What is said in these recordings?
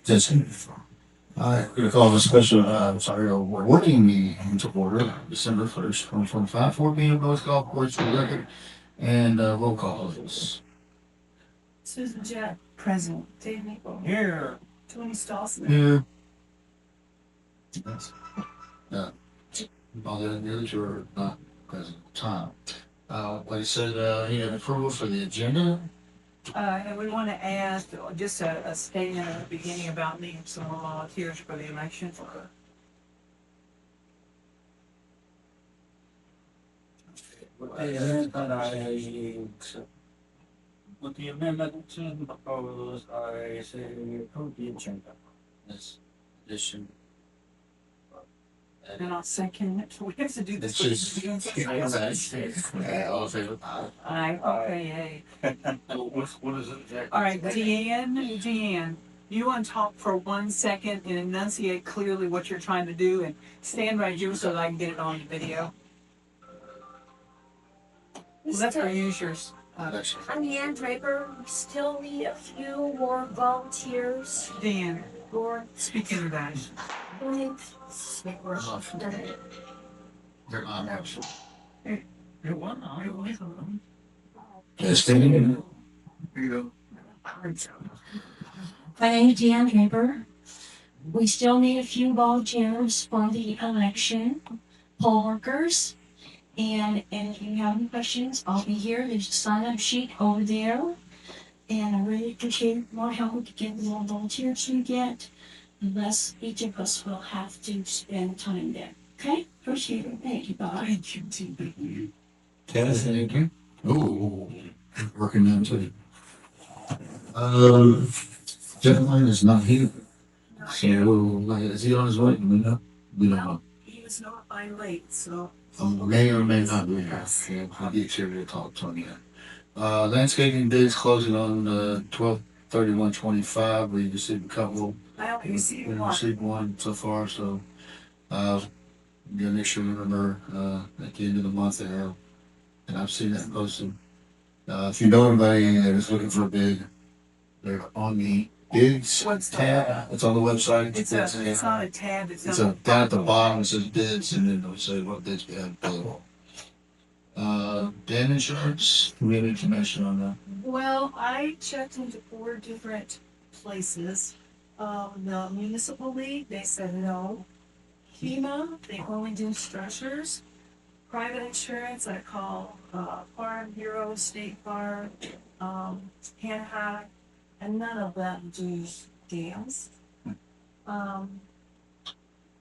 That's it. We're going to call the special, working meeting into order, December 1st, 2025, 4 p.m. North Golf Course for the record, and roll call, please. Susan Jett, present. Dave Maple. Here. Tony Stallson. Here. Yes. All the others are not present at the time. Like I said, you have approval for the agenda. And we want to add just a statement at the beginning about needing some more volunteers for the election. With the amendment to the proposed, I say we approve the agenda. This addition. And I'll second it. We have to do this. It's just. Yeah, all in favor? Okay, yay. What is it? All right, Deanne, you want to talk for 1 second and enunciate clearly what you're trying to do and stand right here so that I can get it on the video. Well, that's for users. I'm Deanne Draper. We still need a few more volunteers. Dan, Or speak into that. They're not actually. It wasn't. Yes, Here you go. My name is Deanne Draper. We still need a few volunteers for the election, poll workers. And if you have any questions, I'll be here. There's a sign-up sheet over there. And I really appreciate more help to get the more volunteers we get. Unless each of us will have to spend time there. Okay? Appreciate it. Thank you. Bye. Thank you, T. Thank you. Oh, working on too. Gentleman is not here. So, is he on his way? We don't know. He was not by late, so. May or may not be here. Yeah, I'll get here to talk to him again. Landscaping bids closing on 12/31/25. We received a couple. I only received We one. received one so far, so you make sure you remember at the end of the month there. And I've seen that posted. If you know anybody that is looking for a bid, they're on the bids What's tab. It's on the website. It's not a tab, it's It's down at the bottom. It says bids, and then it'll say what bids we have available. Dan Insurance. Do we have any information on that? Well, I checked into 4 different places. The municipal league, they said no. FEMA, they only do structures. Private insurance, I call, Farm Bureau, State Farm, Hancock, and none of them do dams.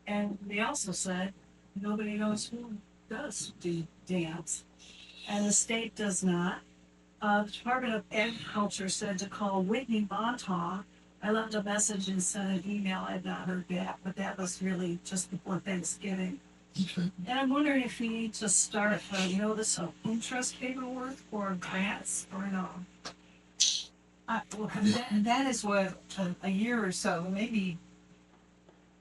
And they also said, nobody knows who does do dams. And the state does not. The Department of Agriculture said to call Whitney Montauk. I left a message and sent an email. I had not heard back, but that was really just before Thanksgiving. Okay. And I'm wondering if we need to start notice of interest paperwork for grants or no. Well, that is what, a year or so, maybe,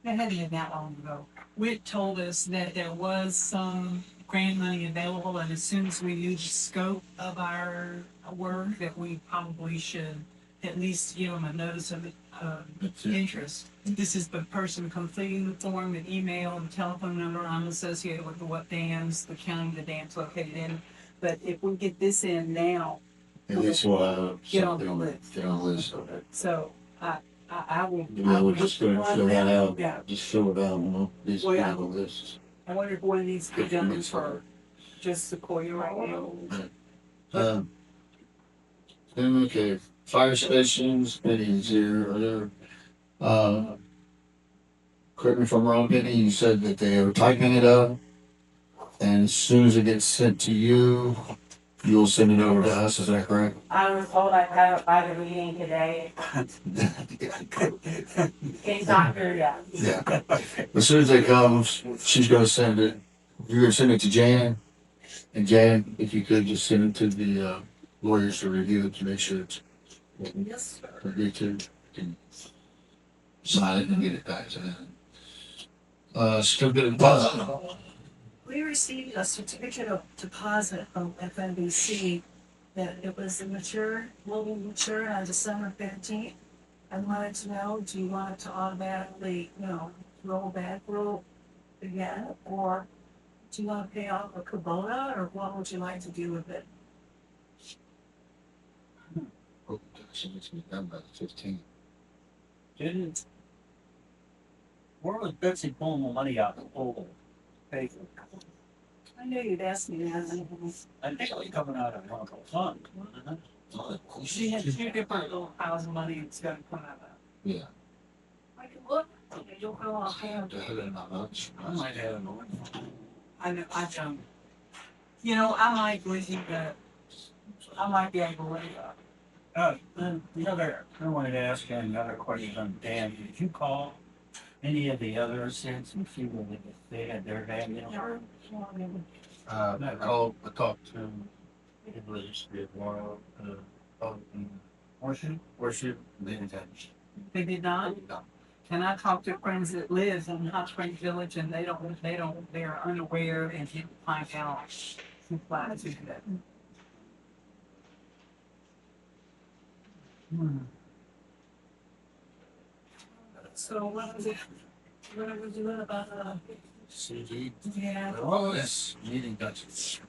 that hadn't been that long ago. Whit told us that there was some grant money available, and as soon as we knew the scope of our work, that we probably should at least give them a notice of That's it. interest. This is the person completing the form, the email, the telephone number. I'm associated with the what dams, the county the dam's located in. But if we get this in now, At least we'll have Get on something the list. Get on the list. Okay. so I will. We're just going to fill that out. Yeah. Just fill it out. These Well, yeah. kind of lists. I wonder if one needs to be done for just Sequoia right now. Okay. Fire stations, Benny's here. Are there? Correct me if I'm wrong, Benny. You said that they are typing it up, and as soon as it gets sent to you, you'll send it over to us. Is that correct? I was told I'd have it by the meeting today. It's not here yet. Yeah. As soon as it comes, she's gonna send it. You're gonna send it to Jan, and Jan, if you could just send it to the lawyers to review it to make sure it's Yes, sir. agreed to. Can sign it and get it back to them. Still good. We received a certificate of deposit from FNBC that it was will be mature on December 15th. I wanted to know, do you want it to automatically, roll again? Or do you want to pay off a Kubota, or what would you like to do with it? Hope it needs to be done by the 15th. Didn't. Where was Betsy pulling the money out of the pay for it? I knew you'd ask me that. I think it was coming out of one of those funds, wasn't it? She had two different little piles of money it's gonna come out of. Yeah. I can look, I don't know offhand. Not much. I might have an I know, I don't. You know, I might with you, but I might be able to. then the other, I wanted to ask you another question on Dan. Did you call any of the other since and see whether they had their dam, I talked to, it was, worship, they didn't have. They did not? And I talked to friends that live in Hot Springs Village and they're unaware and didn't find out who applied to that. So what are we doing about, CD. yeah, Oh, yes, meeting Dutchess.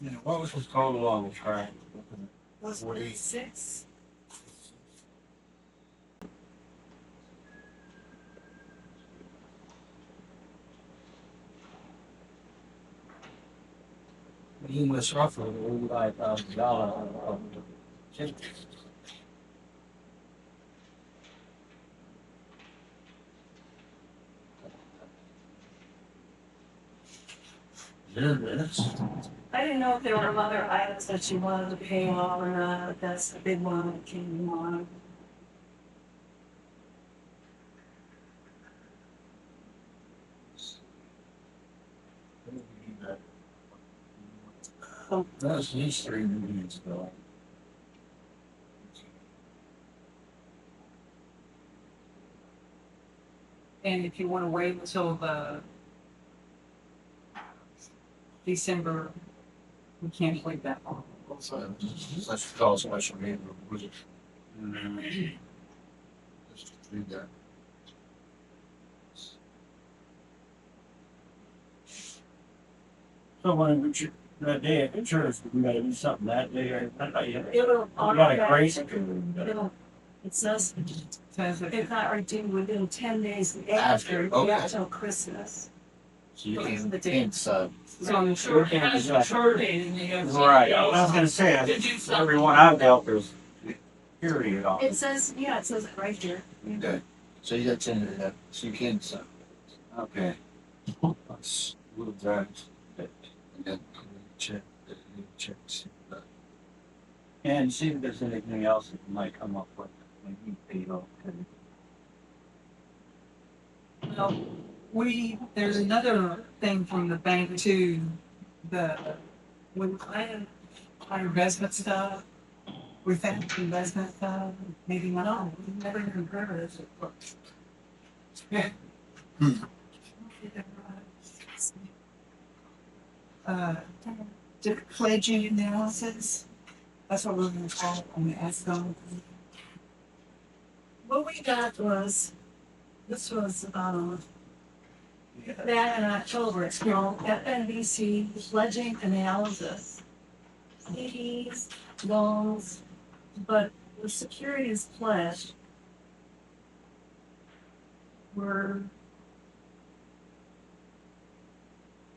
You know, what was his call along the track? was it 6? He was roughly $85,000. Yeah, that's. I didn't know if there were other items that you wanted to pay off or not, but that's the big one that came to mind. That's these 3 meetings ago. And if you wanna wait until the December, we can't wait that long. So, let's call a special meeting. Let's do that. So when that day at the church, we gotta do something that day, or I thought you It'll got a automatically, grace. it says, Says that it's not due within 10 days After, after, okay. yeah, till Christmas. So you Those are the can't, dates. So I'm sure, can't I'm sure they, and you have. Right, I was gonna say, everyone I've dealt with, period on. It says, yeah, it says it right here. okay, so you got 10 of that, so you can't decide. Okay. Let's move that. And then check, see that. And see if there's anything else that you might come up with, maybe, Well, there's another thing from the bank too, with our investment stuff. We found investment stuff, maybe not, never even heard of it. Yeah. Pledging analysis, that's what we're gonna call it, I'm gonna ask them. What we got was, this was, back in October, it's called FNBC pledging analysis. CDs, loans, but the securities pledged were,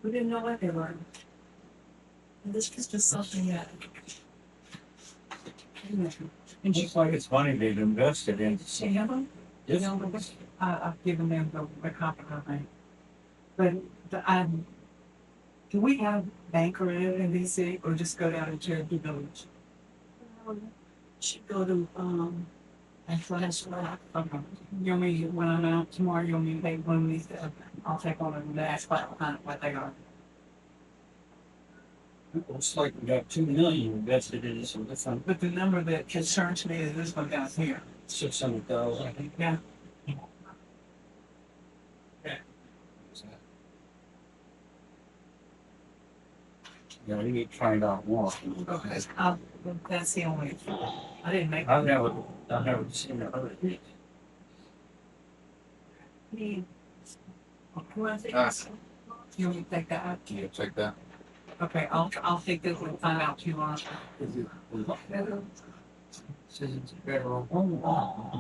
we didn't know what they were. And this was just something that, And you, Looks like it's money they've invested in. do you have them? Yes. I've given them the copy of it. But do we have banker in DC or just go down to Cherokee Village? Should go to, That's right. Okay. You'll meet, when I'm out tomorrow, you'll meet, they want me to, I'll take on and ask what they are. It looks like we got 2 million invested in this, and that's on But the number that concerns me is this one down here. 600,000, I think. Yeah. Yeah, we need to find out more. Okay. That's the only, I didn't make. I've never seen the other. need. You want me to take that? Yeah, take that. Okay, I'll take this and find out too long. Citizens federal.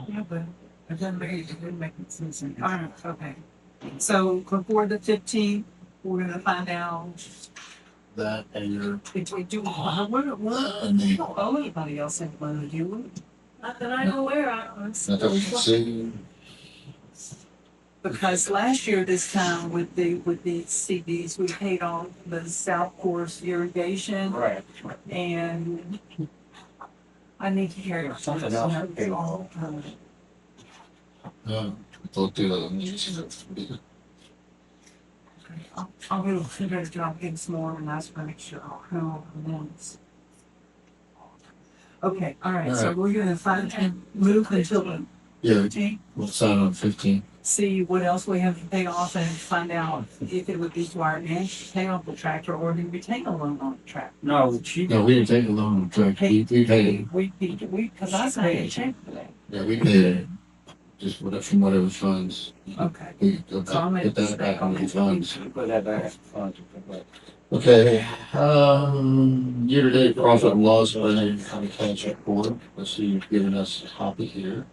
Yeah, but it doesn't make sense. All right, okay. So before the 15th, we're gonna find out That and your, if we do, and the, oh, anybody else in money, do we? Not that I'm aware of. that the city, Because last year this time with the CDs, we paid off the South Course irrigation Right. and I need to hear Something else to pay off. they'll do it. I'll do a better job getting some more and ask to make sure who wins. Okay, all right, so we're gonna move until the Yeah, 15th, we'll sign on 15. see what else we have to pay off and find out if it would be to our advantage to pay off the tractor or did we take a loan on the tractor? No, she. No, we didn't take a loan on the truck. We paid it. We, cause I signed a check for that. Yeah, we paid it. Just whatever, from whatever funds. Okay. We So I'll make put that back on the funds. Put that back. Funds. Okay, year-to-date profit and loss by the county tax report. Let's see, you've given us a copy here.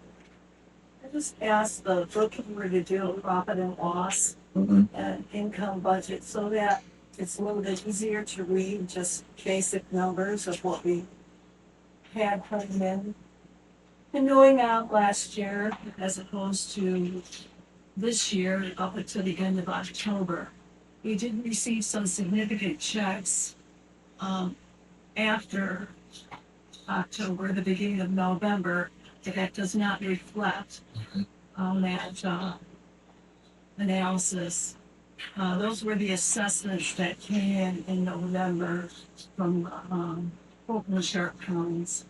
I just asked the bookkeeper to do a profit and loss Mhm. and income budget so that it's a little bit easier to read, just basic numbers of what we had coming in and going out last year as opposed to this year up until the end of October. We did receive some significant checks after October, the beginning of November, but that does not reflect on that analysis. Those were the assessments that came in November from Fulton and Sharp counties.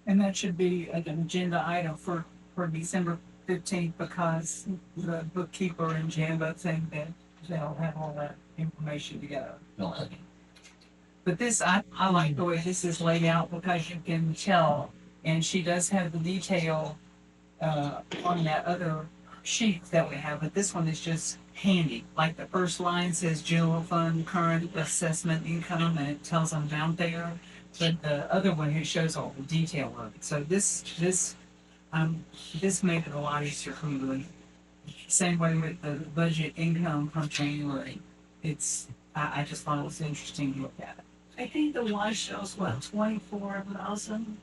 And that should be an agenda item for December 15th because the bookkeeper and Jan both think that they'll have all that information together. No, I- But this, I like the way this is laid out because you can tell, and she does have the detail on that other sheet that we have, but this one is just handy. Like the first line says general fund, current assessment income, and it tells them down there. But the other one here shows all the detail of it. So this made it a lot easier for me to read. Same way with the budget income from January. I just thought it was interesting to look at it. I think the one shows what, 24,000?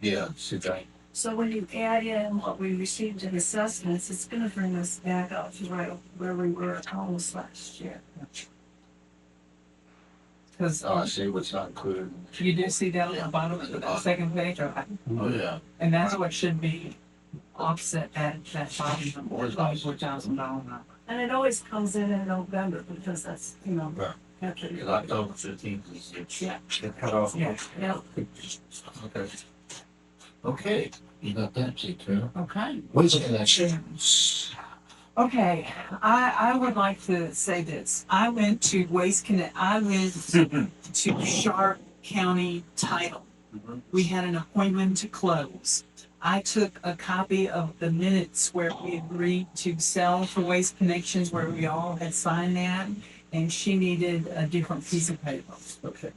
Yeah, see that. So when you add in what we received in assessments, it's gonna bring us back up to right where we were almost last year. Because Oh, I see what's not included. you do see that on the bottom of the second page, Oh, yeah. and that's what should be offset that bottom number, $24,000 number. And it always comes in November because that's, Right. after. October 15th is the Yeah, Cut off. Yeah. yeah. Okay. Okay, you got that, see, too. Okay. What's the next? Okay, I would like to say this. I went to to Sharp County Title. We had an appointment to close. I took a copy of the minutes where we agreed to sell for Waste Connections, where we all had signed that, and she needed a different piece of paper. Okay.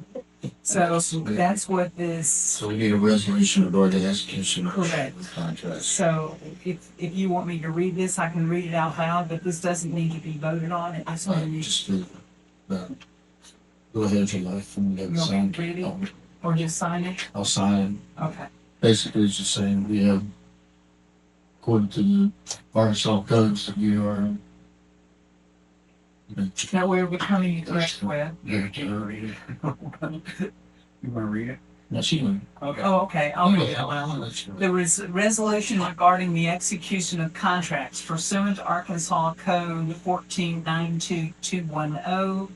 So that's what this, So we need a resolution regarding the execution of Correct. the contract. so if you want me to read this, I can read it out loud, but this doesn't need to be voted on. It just needs, Just go ahead if you like, and get You it want me signed. to read it? or just sign it. I'll sign. Okay. Basically, it's just saying we have, according to the Arkansas codes, that you are. Now we're becoming correct with. You wanna read it? No, she went. Okay. Oh, okay, I'll read it out loud. Let's- There was a resolution regarding the execution of contracts pursuant to Arkansas Code 1492-210,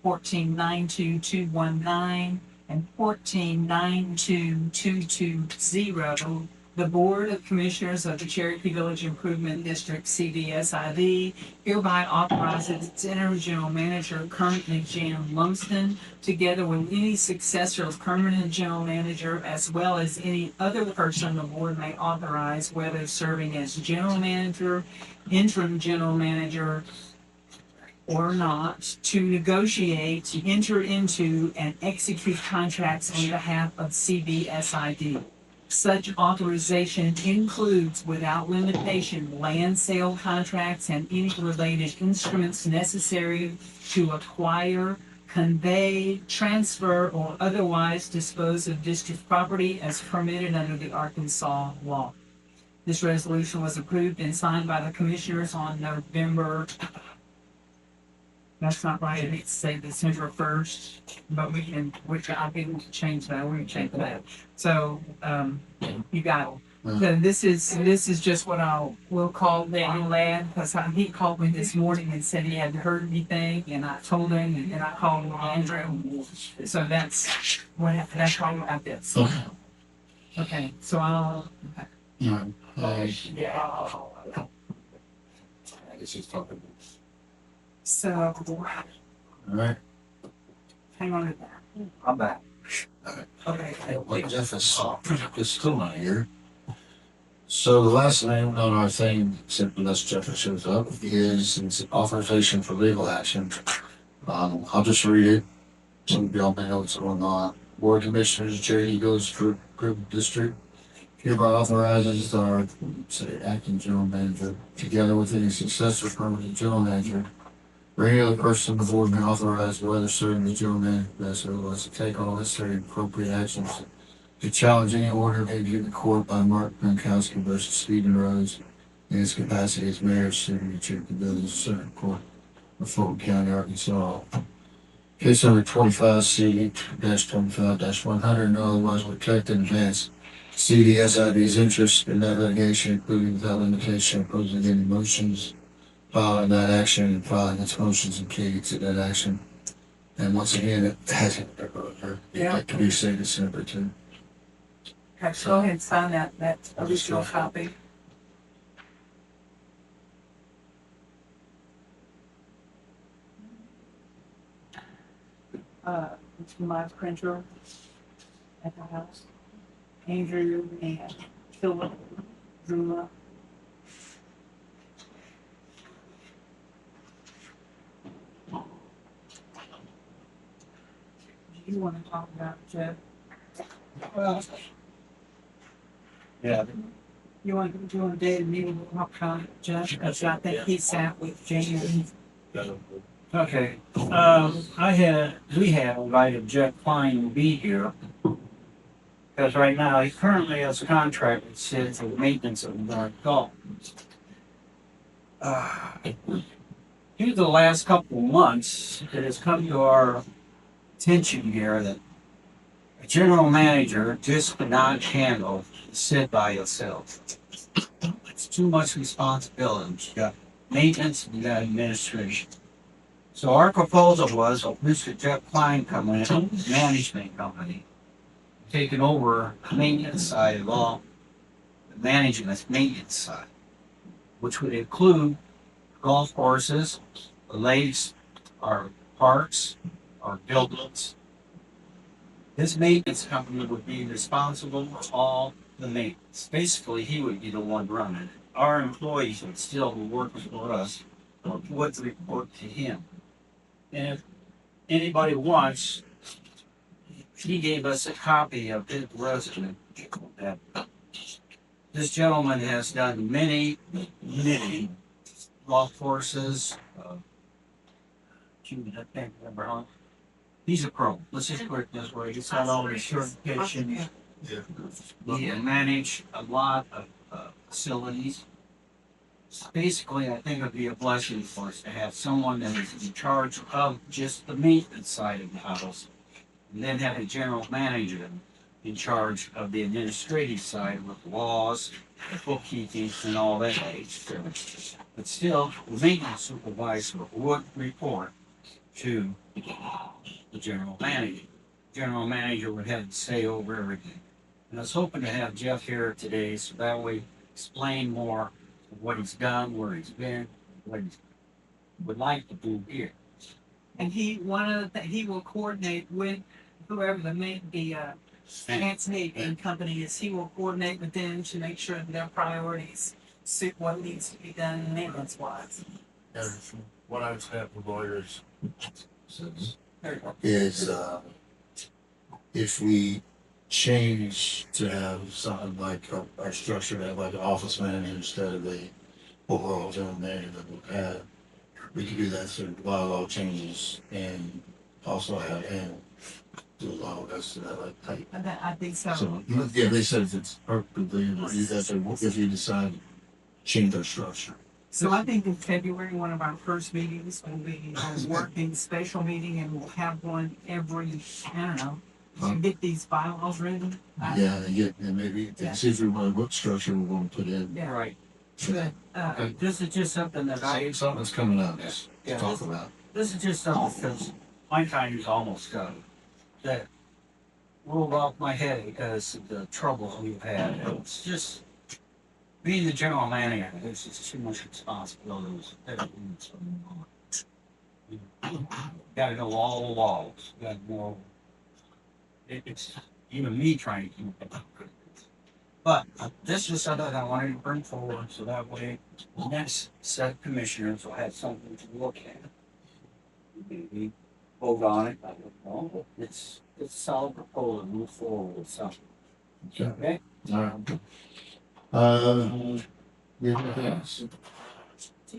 1492-219, and 1492-220 The Board of Commissioners of the Cherokee Village Improvement District, CDSID, hereby authorizes its interim general manager, currently Jan Lumsden, together with any successor or permanent general manager, as well as any other person the board may authorize, whether serving as general manager, interim general manager, or not, to negotiate, enter into, and execute contracts on behalf of CDSID. Such authorization includes, without limitation, land sale contracts and any related instruments necessary to acquire, convey, transfer, or otherwise dispose of district property as permitted under the Arkansas law. This resolution was approved and signed by the commissioners on November, that's not right, it needs to say December 1st, but we can, which I can change that, we can change that. So, you got it. So this is just what we'll call Daniel Ladd, because he called me this morning and said he hadn't heard anything, and I told him, and then I called Andrew. So that's why we got this. Okay. Okay, so I'll, Yeah. Yeah. I guess he's talking. so, All right. hang on. I'm back. Okay. Like Jeff is still not here. So the last name on our thing, except unless Jeff shows up, is authorization for legal action. I'll just read it. Some of y'all may know what's going on. Board of Commissioners, Cherokee Village Group District, hereby authorizes our acting general manager, together with any successor permanent general manager, or any other person the board may authorize, whether serving the general manager best or otherwise, to take all necessary and appropriate actions to challenge any order made in the court by Mark Gronkowski versus Stephen Rose in his capacity as mayor of City of Cherokee Village, Circuit Court of Fulton County, Arkansas. Case number 25C-25-100, and otherwise protect and advance CDSID's interest in that litigation, including without limitation, opposing any motions, filing that action, and filing its motions and pleadings to that action. And once again, it hasn't, like to be said December too. Okay, so go ahead and sign that original copy. It's my printer at the house. Andrew and Philip drew up. Do you want to talk about Jeff? Well, yeah, You want to do a day to meeting with Rock County Judge? Because I think he sat with Jamie. okay. We have invited Jeff Klein to be here. Because right now, he currently has a contract with Sid for the maintenance of the golf. Due to the last couple of months, it has come to our attention here that a general manager just could not handle Sid by itself. It's too much responsibility. You got maintenance and you got administration. So our proposal was Mr. Jeff Klein coming in, management company, taking over the maintenance side of all, the management maintenance side, which would include golf courses, the lakes, our parks, our buildings. This maintenance company would be responsible for all the maintenance. Basically, he would be the one running it. Our employees would still be working for us, or would report to him. And if anybody wants, he gave us a copy of his resume. That this gentleman has done many golf courses. I can't remember how. He's a pro. Let's just put it this way. He's got all his certifications. He can manage a lot of facilities. Basically, I think it'd be a blessing for us to have someone that is in charge of just the maintenance side of the house, and then have a general manager in charge of the administrative side with laws, bookkeeping, and all that. But still, the maintenance supervisor would report to the general manager. General manager would have to say over everything. And I was hoping to have Jeff here today, so that way explain more of what he's done, where he's been, what he would like to do here. And one of the he will coordinate with whoever the landscaping company is. He will coordinate with them to make sure that their priorities suit what needs to be done maintenance wise. And from what I've had from lawyers There you go. is, if we change to have something like our structure to have like an office manager instead of the overall general manager that we have, we could do that through bylaw changes and also have him do a lot of us to that like type. I think so. So, yeah, they said it's perfectly, if you decide to change our structure. So I think in February, one of our first meetings will be a working special meeting, and we'll have one every, I don't know, to get these bylaws written. Yeah, and maybe see if we want what structure we want to put in. Yeah. Right. But, Okay. This is just something that Something's coming up to talk about. this is just something because my time is almost done. That rolled off my head because of the troubles we've had. It's just being the general manager. There's just too much responsibilities. Everything's going on. You gotta know all the laws. You gotta know. It's even me trying to keep up. But this is something I wanted to bring forward so that way the next set of commissioners will have something to look at. Maybe vote on it. I don't know. It's a solid proposal. Move forward with something. Okay? All right. Yeah, anything else? Do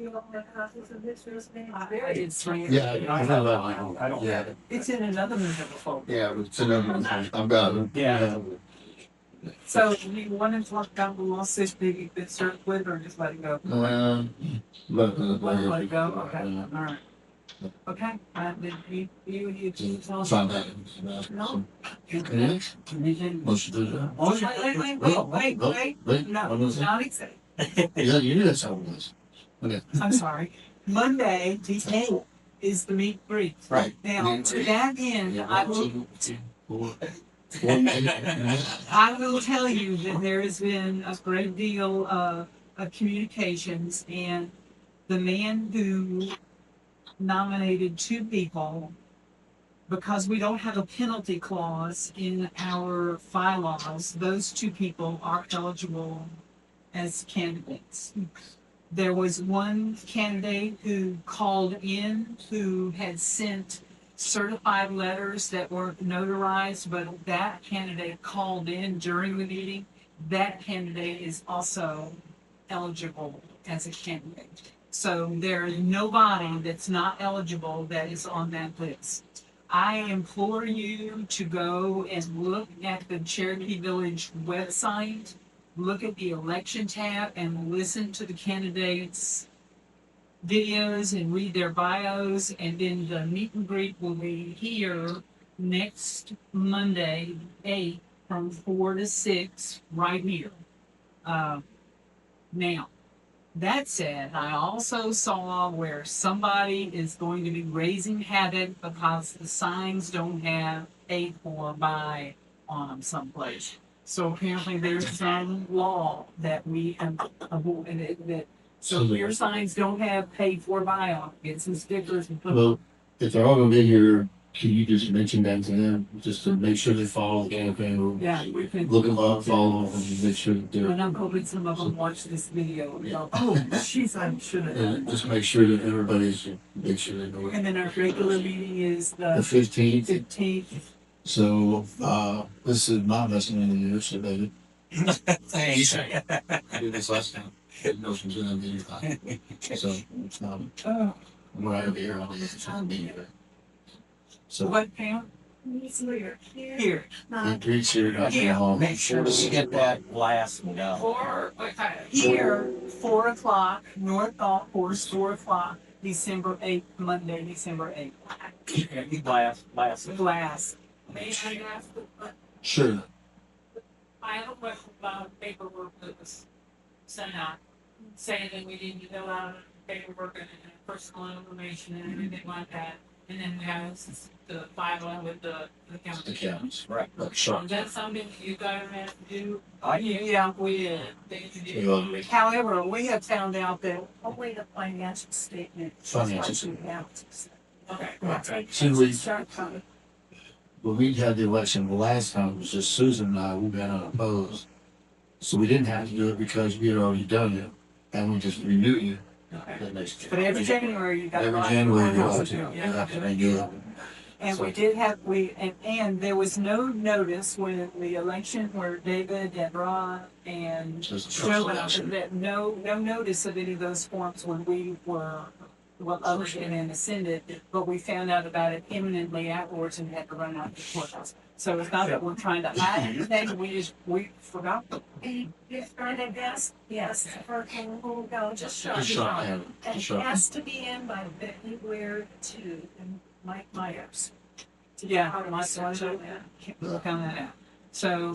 you all have copies of this resume? It's right. Yeah, I have that. I don't Yeah. have it. It's in another movable folder. Yeah, it's another one. I've got it. Yeah. So do you want to talk about the lawsuit that you've been served with, or just let it go? Let it go. Okay. All right. Okay. Did you tell us? Sign that. No. Anything? Motion to that. Oh, Wait. No, What was it? not exactly. Yeah, you knew that's how it was. Okay. I'm sorry. Monday, the 8th, is the meet and greet. Right. Now, to that end, I will tell you that there has been a great deal of communications, and the man who nominated 2 people, because we don't have a penalty clause in our bylaws, those 2 people are eligible as candidates. There was one candidate who called in who had sent certified letters that were notarized, but that candidate called in during the meeting. That candidate is also eligible as a candidate. So there is nobody that's not eligible that is on that list. I implore you to go and look at the Cherokee Village website, look at the election tab, and listen to the candidates' videos and read their bios. And then the meet and greet will be here next Monday, 8, from 4 to 6, right here. Now, that said, I also saw where somebody is going to be raising havoc because the signs don't have A for buy on them someplace. So apparently there's some law that we have avoided that, so if your signs don't have pay for buy on, get some stickers and put. Well, if they're all gonna be here, can you just mention that to them, just to make sure they follow the campaign? Yeah, we can. Look them up, follow them, and make sure that they're, And I'm hoping some of them watch this video and go, oh, jeez, I should have done and that. just make sure that everybody's, make sure they know it. And then our regular meeting is The the 15th, 15th. so, this is my investment in the year, so David. Thanks. I did this last time. Didn't know if it was gonna be anytime. So, Oh, we're out of here, I'll be at the meeting. So, what, Pam? It's here. Here. Not greet here, not Yeah. home. Make sure to get that last one down. Here, 4 o'clock, North Golf Course, 4 o'clock, December 8th, Monday, December 8th. Last. Glass. May I ask, Sure. I have a question about paperwork that was sent out, saying that we need to fill out paperwork and personal information and everything like that. And then we have the filing with the The county. counties. Right. Sure. Is that something you guys have to do? Yeah. We, they do. You want me- However, we have found out that Only the financial statement. is Financial what you have to say. Okay. See, we, Sharp County. when we had the election the last time, it was just Susan and I, we got unopposed. So we didn't have to do it because we had already done it, and we just renewed it Okay. the next but every January you got. Every a lot January, of you houses have to, built. you have to renew it. And we did have, and there was no notice when the election where David and Ron and Just a Joe trust went out, election. that no notice of any of those forms when we were, well, others and ascended, but we found out about it imminently afterwards and had to run out the courthouse. So it's not that we're trying to hide anything, we forgot. And I guess, yes, for who go, just Sharp Just shut County. down. And it Sure. has to be in by Becky Ware too, and Mike Myers. Yeah, my son, found that out. So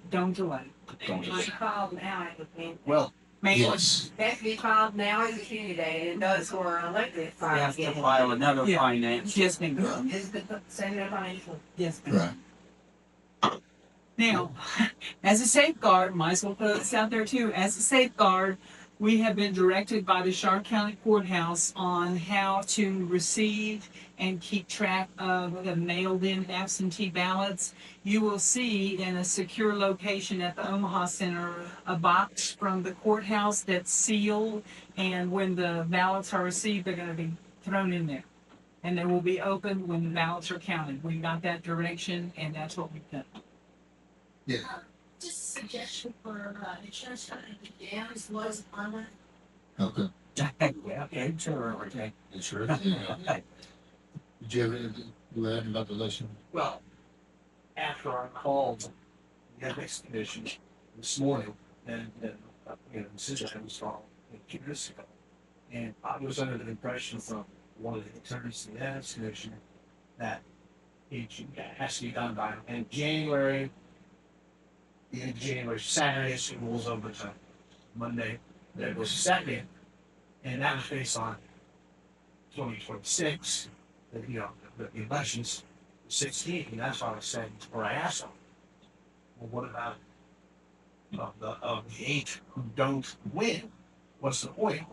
don't delay. Don't My just- call now is being, Well, Maybe Yes. that's be called now is a candidate, and those who are elected we file have to again. file another Yeah. finance. yes, ma'am. Is the Senator Financial. Yes, ma'am. Right. Now, as a safeguard, might as well put this out there too, as a safeguard, we have been directed by the Sharp County Courthouse on how to receive and keep track of the mailed-in absentee ballots. You will see in a secure location at the Omaha Center, a box from the courthouse that's sealed, and when the ballots are received, they're gonna be thrown in there. And they will be opened when the ballots are counted. We got that direction, and that's what we've done. Just a suggestion for, insurance company, Dan's was on it. Okay. Yeah, okay, sure, okay. Sure. Did you have anything to add about the election? Well, after I called the ethics commission this morning, and since I was called 2 years ago, and I was under the impression from one of the attorneys in the ethics commission that it has to be done by end of January. The end of January, Saturday, so it rolls over to Monday, that was second, and that was based on 2026, the elections. 16, and that's why I said, or I asked them, well, what about of the 8 who don't win? What's the point?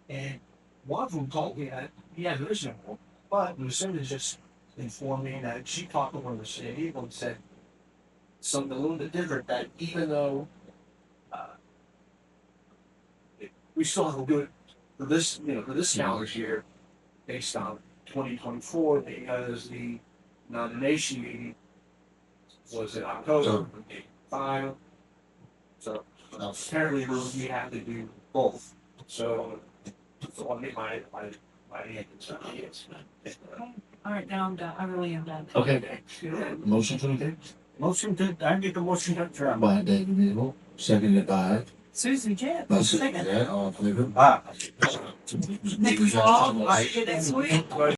And one of them told me that, yeah, there is no point. But Lucinda just informed me that she talked to one of the city people and said something a little bit different, that even though we still have to do it for this, for this calendar year, based on 2024, because the nomination meeting was in October, final. So apparently we have to do both. So I get my answer. Yes. All right, now I'm done. I really am done. Okay. Motion to the Motion to, I get the motion to adjourn. by David Abel, seconded by Susan Jett. Susan. All in favor? Ah. Thank you all. Next week.